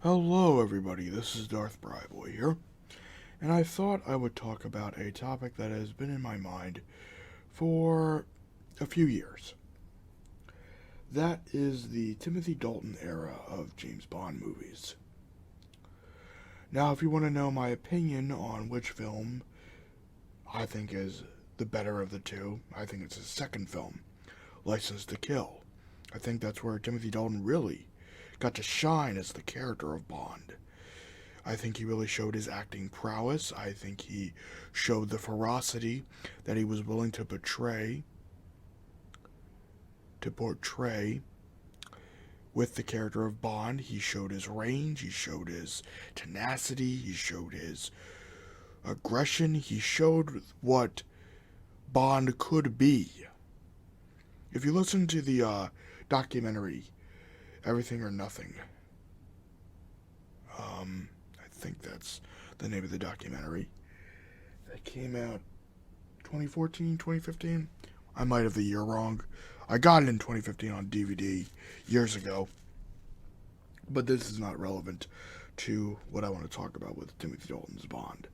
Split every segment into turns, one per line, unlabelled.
Hello everybody, this is Darth Bryboy here, and I thought I would talk about a topic that has been in my mind for a few years. That is the Timothy Dalton era of James Bond movies. Now, if you want to know my opinion on which film I think is the better of the two, I think it's his second film, License to Kill. I think that's where Timothy Dalton really got to shine as the character of Bond. I think he really showed his acting prowess. I think he showed the ferocity that he was willing to portray with the character of Bond. He showed his range, he showed his tenacity, he showed his aggression, he showed what Bond could be. If you listen to the documentary Everything or Nothing, I think that's the name of the documentary. That came out 2014, 2015. I might have the year wrong. I got it in 2015 on DVD years ago. But this is not relevant to what I want to talk about with Timothy Dalton's Bond.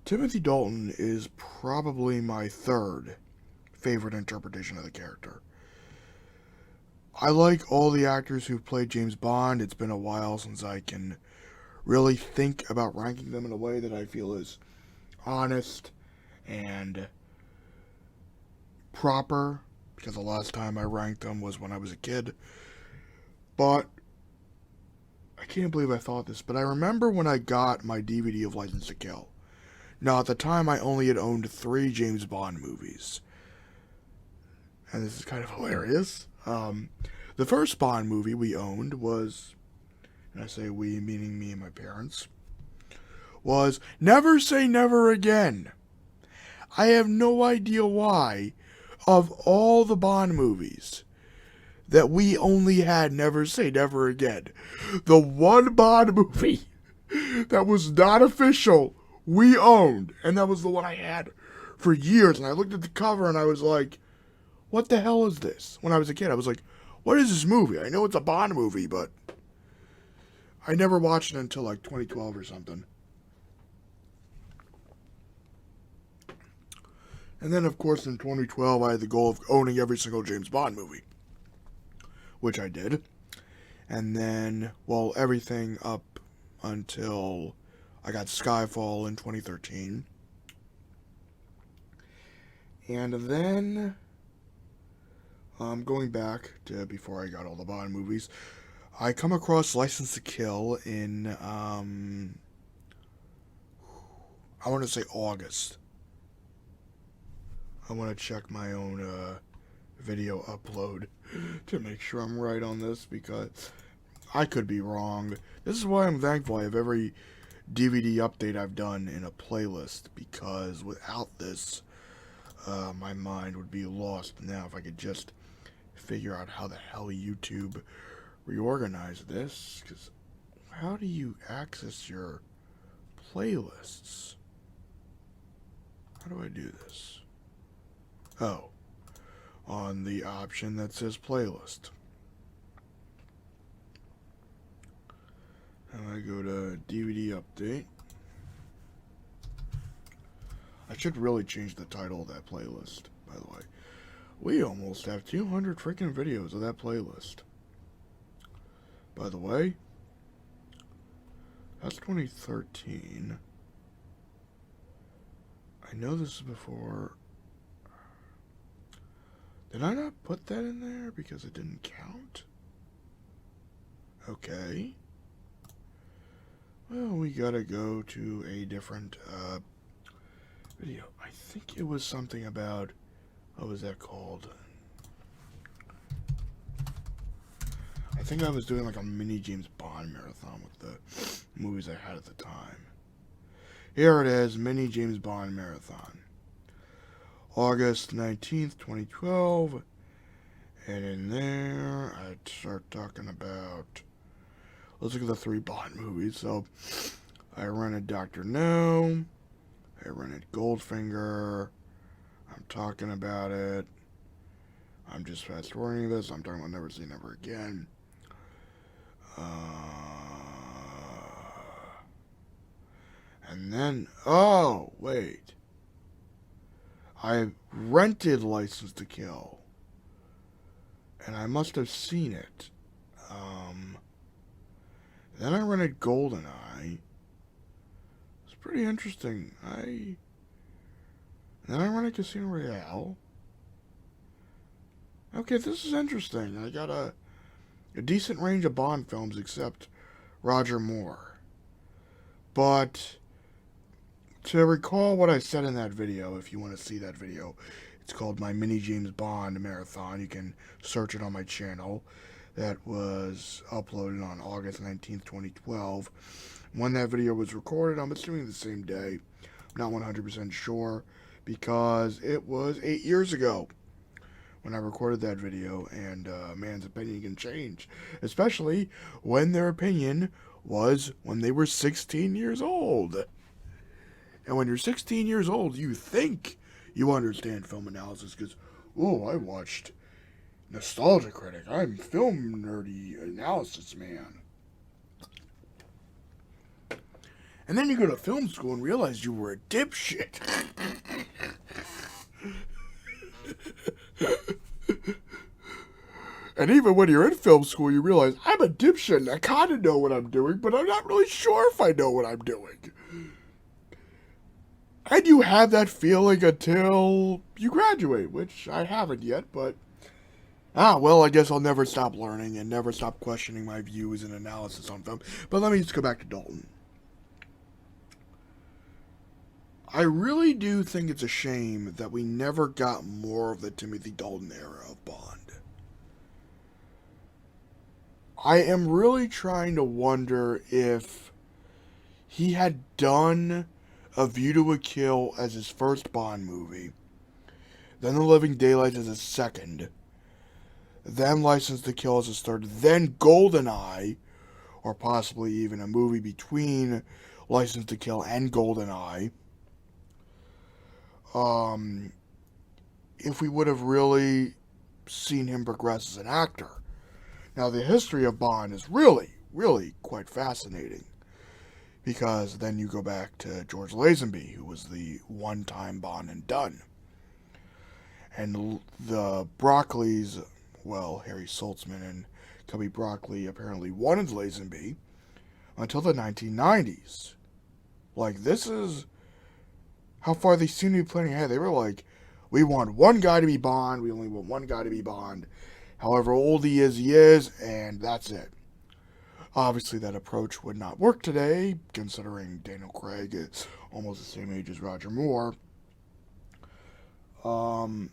Timothy Dalton is probably my third favorite interpretation of the character. I like all the actors who've played James Bond. It's been a while since I can really think about ranking them in a way that I feel is honest and proper, because the last time I ranked them was when I was a kid. But I can't believe I thought this, but I remember when I got my DVD of License to Kill. Now, at the time, I only had owned 3 James Bond movies. And this is kind of hilarious. The first Bond movie we owned was, and I say we, meaning me and my parents, was Never Say Never Again. I have no idea why, of all the Bond movies, that we only had Never Say Never Again. The one Bond movie that was not official, we owned, and that was the one I had for years. And I looked at the cover and I was like, what the hell is this? When I was a kid, I was like, what is this movie? I know it's a Bond movie, but I never watched it until like 2012 or something. And then, of course, in 2012, I had the goal of owning every single James Bond movie, which I did. And then, well, everything up until I got Skyfall in 2013. And then, going back to before I got all the Bond movies, I come across License to Kill in, I want to say August. I want to check my own video upload to make sure I'm right on this, because I could be wrong. This is why I'm thankful I have every DVD update I've done in a playlist, because without this, my mind would be lost now if I could just figure out how the hell YouTube reorganized this, because how do you access your playlists? How do I do this? Oh, on the option that says playlist. And I go to DVD update. I should really change the title of that playlist, by the way. We almost have 200 freaking videos of that playlist. By the way, that's 2013. I know this is before. Did I not put that in there because it didn't count? Okay. Well, we gotta go to a different video. I think it was something about, what was that called? I think I was doing like a mini James Bond marathon with the movies I had at the time. Here it is, mini James Bond marathon. August 19th, 2012. And in there, I'd start talking about, let's look at the 3 Bond movies. So, I rented Dr. No. I rented Goldfinger. I'm talking about it. I'm just fast forwarding this. I'm talking about Never Say Never Again. And then, oh, wait. I rented License to Kill. And I must have seen it. Then I rented Goldeneye. It's pretty interesting. Then I rented Casino Royale. Okay, this is interesting. I got a decent range of Bond films except Roger Moore. But to recall what I said in that video, if you want to see that video, it's called my Mini James Bond Marathon. You can search it on my channel. That was uploaded on August 19th, 2012. When that video was recorded, I'm assuming the same day. I'm not 100% sure because it was 8 years ago when I recorded that video, and a man's opinion can change, especially when their opinion was when they were 16 years old. And when you're 16 years old, you think you understand film analysis because, oh, I watched Nostalgia Critic. I'm film nerdy analysis man. And then you go to film school and realize you were a dipshit. And even when you're in film school, you realize I'm a dipshit and I kind of know what I'm doing, but I'm not really sure if I know what I'm doing. And you have that feeling until you graduate, which I haven't yet, but well, I guess I'll never stop learning and never stop questioning my views and analysis on film. But let me just go back to Dalton. I really do think it's a shame that we never got more of the Timothy Dalton era of Bond. I am really trying to wonder if he had done A View to a Kill as his first Bond movie, then The Living Daylights as his second, then License to Kill as his third, then Goldeneye, or possibly even a movie between License to Kill and Goldeneye. If we would have really seen him progress as an actor. Now, the history of Bond is really, really quite fascinating. Because then you go back to George Lazenby, who was the one-time Bond and done. And the Broccoli's, well, Harry Saltzman and Cubby Broccoli apparently wanted Lazenby until the 1990s. Like, this is how far they seem to be planning ahead. They were like, we want one guy to be Bond, we only want one guy to be Bond. However old he is, and that's it. Obviously, that approach would not work today, considering Daniel Craig is almost the same age as Roger Moore. I'm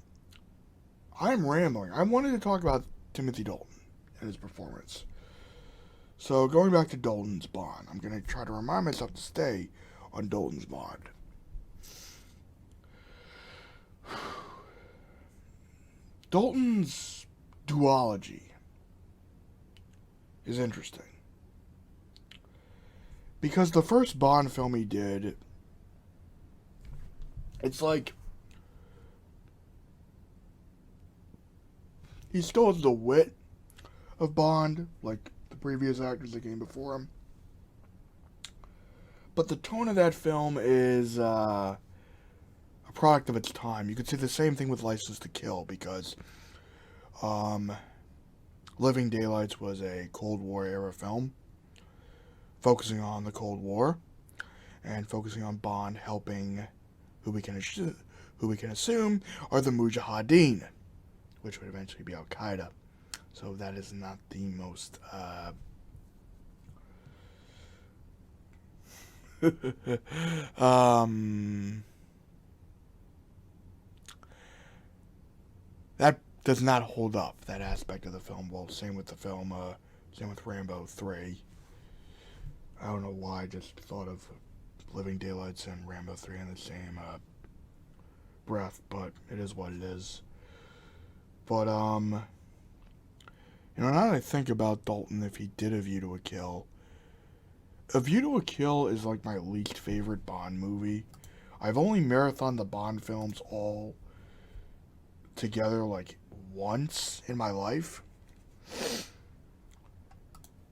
rambling. I wanted to talk about Timothy Dalton and his performance. So, going back to Dalton's Bond, I'm going to try to remind myself to stay on Dalton's Bond. Dalton's duology is interesting. Because the first Bond film he did, it's like he still has the wit of Bond, like the previous actors that came before him. But the tone of that film is a product of its time. You could say the same thing with License to Kill, because Living Daylights was a Cold War era film, focusing on the Cold War, and focusing on Bond helping who we can assume are the Mujahideen, which would eventually be Al-Qaeda. So that is not the most that does not hold up, that aspect of the film. Well, same with the film, same with Rambo 3. I don't know why I just thought of Living Daylights and Rambo 3 in the same breath, but it is what it is. But, now that I think about Dalton, if he did A View to a Kill, A View to a Kill is like my least favorite Bond movie. I've only marathoned the Bond films all together like once in my life.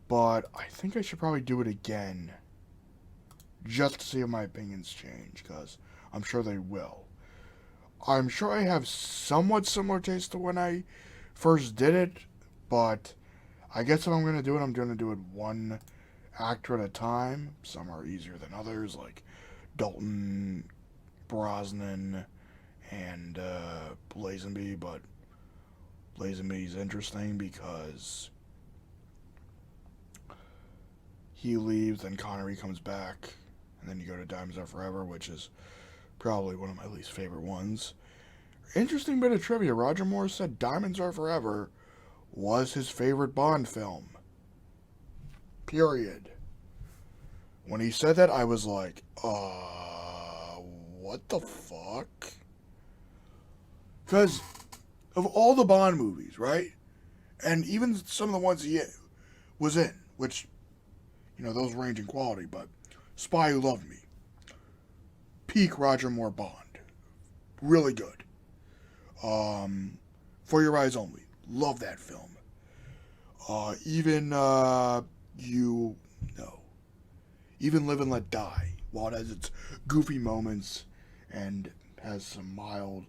But I think I should probably do it again just to see if my opinions change, because I'm sure they will. I'm sure I have somewhat similar taste to when I first did it, but I guess if I'm going to do it, I'm going to do it one actor at a time. Some are easier than others, like Dalton, Brosnan, and Lazenby, but Lazenby's interesting because he leaves, then Connery comes back, and then you go to Diamonds Are Forever, which is probably one of my least favorite ones. Interesting bit of trivia, Roger Moore said Diamonds Are Forever was his favorite Bond film. Period. When he said that, I was like, what the fuck? Because of all the Bond movies, right? And even some of the ones he was in, which, those range in quality, but Spy Who Loved Me, peak Roger Moore Bond. Really good. For Your Eyes Only. Love that film. Even Live and Let Die, while it has its goofy moments and has some mild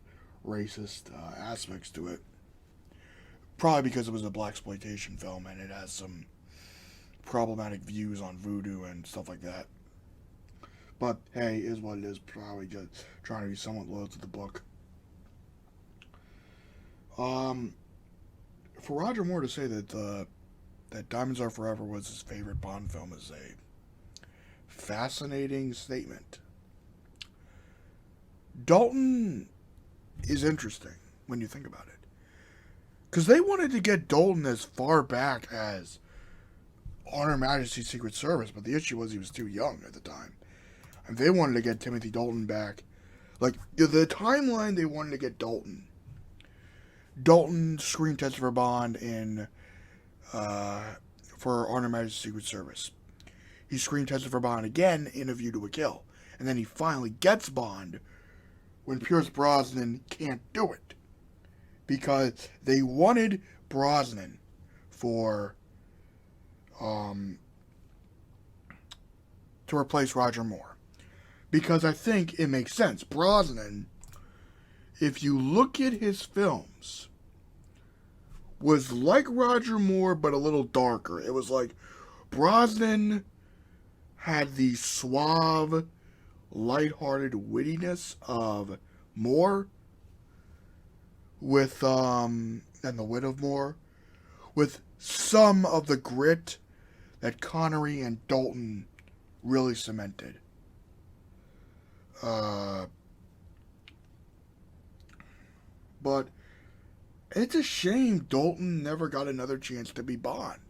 racist aspects to it. Probably because it was a blaxploitation film and it has some problematic views on voodoo and stuff like that. But hey, is what it is. Probably just trying to be somewhat loyal to the book. For Roger Moore to say that that Diamonds Are Forever was his favorite Bond film is a fascinating statement. Dalton is interesting when you think about it, because they wanted to get Dalton as far back as On Her Majesty's Secret Service, but the issue was he was too young at the time. And they wanted to get Timothy Dalton back. Like, the timeline they wanted to get Dalton. Dalton screen tested for Bond for On Her Majesty's Secret Service. He screen tested for Bond again in A View to a Kill. And then he finally gets Bond when Peirce Brosnan can't do it. Because they wanted Brosnan to replace Roger Moore. Because I think it makes sense. Brosnan, if you look at his films, was like Roger Moore, but a little darker. It was like Brosnan had the suave, lighthearted wittiness of Moore, with and the wit of Moore, with some of the grit that Connery and Dalton really cemented. But it's a shame Dalton never got another chance to be Bond.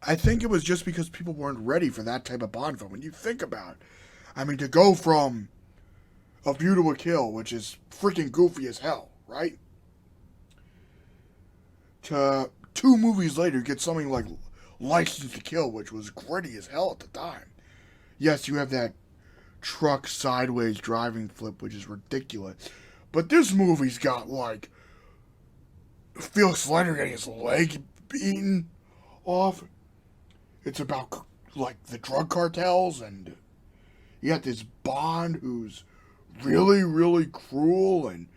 I think it was just because people weren't ready for that type of Bond film. When you think about it, I mean, to go from A View to a Kill, which is freaking goofy as hell, right? To 2 movies later, get something like License to Kill, which was gritty as hell at the time. Yes, you have that truck sideways driving flip, which is ridiculous. But this movie's got, like, Felix Leiter getting his leg beaten off. It's about, like, the drug cartels, and you got this Bond who's really, really cruel and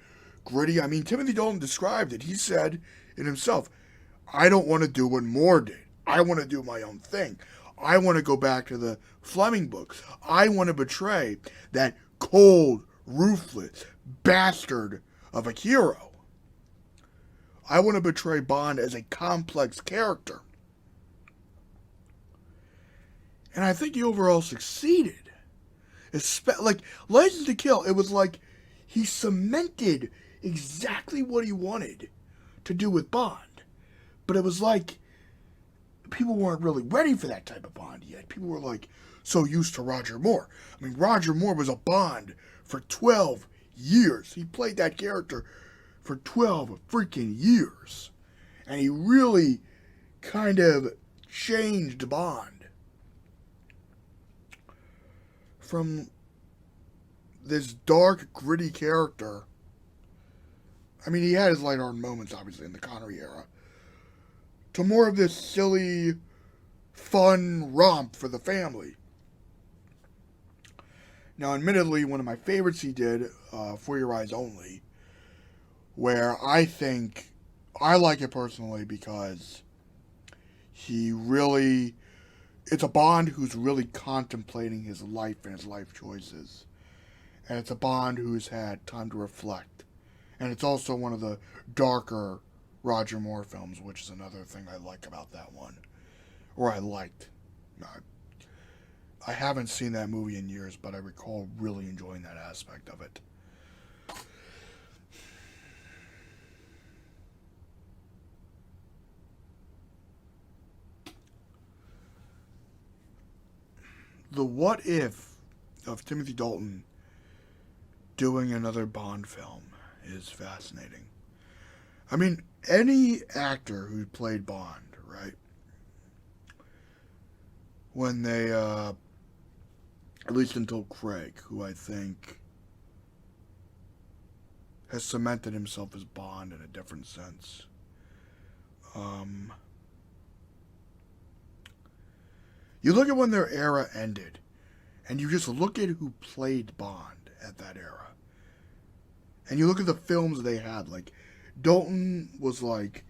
gritty. I mean, Timothy Dalton described it. He said it himself, I don't want to do what Moore did. I want to do my own thing. I want to go back to the Fleming books. I want to portray that cold, ruthless bastard of a hero. I want to portray Bond as a complex character. And I think he overall succeeded. Like, License to Kill, it was like he cemented exactly what he wanted to do with Bond. But it was like people weren't really ready for that type of Bond yet. People were like so used to Roger Moore. I mean, Roger Moore was a Bond for 12 years. He played that character for 12 freaking years. And he really kind of changed Bond from this dark, gritty character. I mean, he had his lighthearted moments, obviously, in the Connery era, to more of this silly, fun romp for the family. Now, admittedly, one of my favorites he did, For Your Eyes Only, where I think I like it personally because he really, it's a Bond who's really contemplating his life and his life choices. And it's a Bond who's had time to reflect. And it's also one of the darker Roger Moore films, which is another thing I like about that one. Or I liked. I haven't seen that movie in years, but I recall really enjoying that aspect of it. The what if of Timothy Dalton doing another Bond film is fascinating. I mean, any actor who played Bond, right? When they, at least until Craig, who I think has cemented himself as Bond in a different sense. You look at when their era ended, and you just look at who played Bond at that era. And you look at the films they had, like, Dalton was like,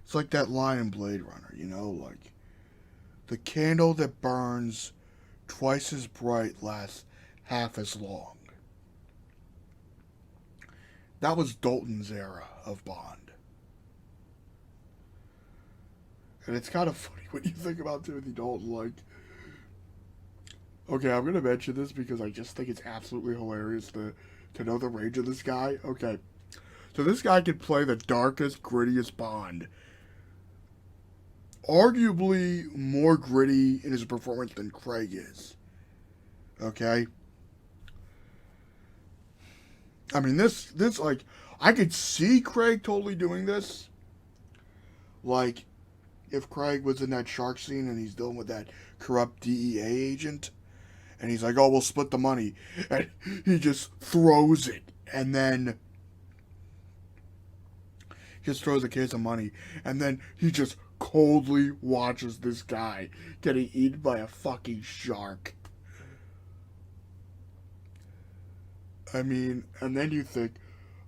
it's like that line in Blade Runner, you know, like, the candle that burns twice as bright lasts half as long. That was Dalton's era of Bond. And it's kind of funny when you think about Timothy Dalton, like, okay, I'm going to mention this because I just think it's absolutely hilarious to know the range of this guy. Okay, so this guy could play the darkest, grittiest Bond. Arguably more gritty in his performance than Craig is. Okay? I mean, this, like, I could see Craig totally doing this. Like, if Craig was in that shark scene and he's dealing with that corrupt DEA agent, and he's like, oh, we'll split the money, and he just throws it, and then just throws a case of money, and then he just coldly watches this guy getting eaten by a fucking shark. I mean, and then you think,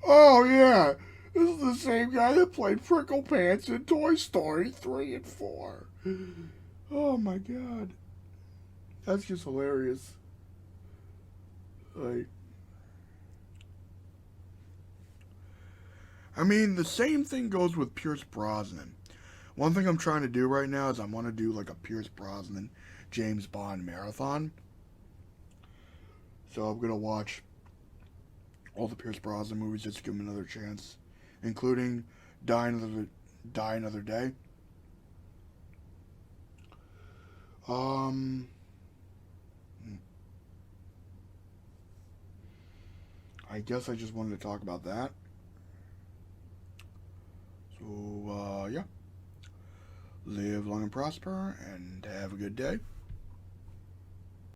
oh yeah, this is the same guy that played Prickle Pants in Toy Story 3 and 4. Oh my god. That's just hilarious. Like, I mean, the same thing goes with Peirce Brosnan. One thing I'm trying to do right now is I want to do like a Peirce Brosnan James Bond marathon. So I'm gonna watch all the Peirce Brosnan movies just to give him another chance, including Die Another Day. I guess I just wanted to talk about that. So, yeah. Live long and prosper, and have a good day.